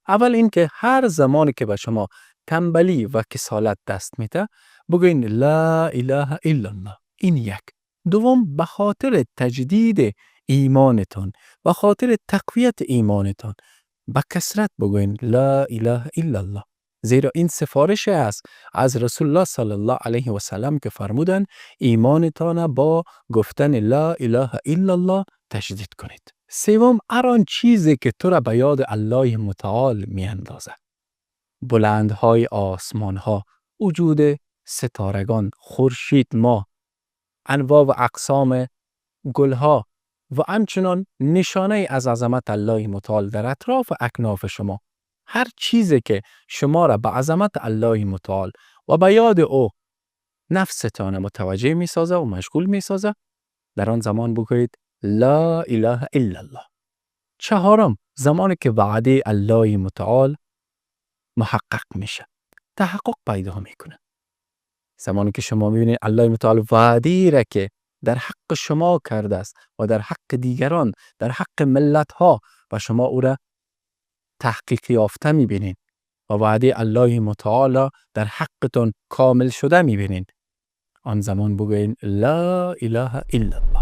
اول اینکه هر زمانی که به شما تنبلی و کسالت دست میده بگوین لا اله الا الله. این یک. دوم، به خاطر تجدید ایمانتان، به خاطر تقویت ایمانتان به کثرت بگوین لا اله الا الله. زیرا این سفارش است از رسول الله صلی الله علیه و سلم که فرمودند ایمانتان با گفتن لا اله الا الله تجدید کنید. سوم، هر آن چیزی که تو را به یاد الله متعال می اندازد. بلندهای آسمانها، وجود ستارگان، خورشید، ماه، انواع و اقسام گلها و همچنان نشانه از عظمت الله متعال در اطراف و اکناف شما. هر چیزی که شما را به عظمت الله متعال و به یاد او نفستان متوجه می سازه و مشغول می سازه، در آن زمان بگویید لا اله الا الله. چهارم، زمانی که وعده الله متعال محقق میشه، تحقق پیدا میکنه. زمانی که شما میبینید الله متعال وعده را که در حق شما کرده است و در حق دیگران، در حق ملت ها و شما او را تحقیق یافته میبینید و وعده الله متعال در حقتون کامل شده میبینید، آن زمان بگوین لا اله الا الله.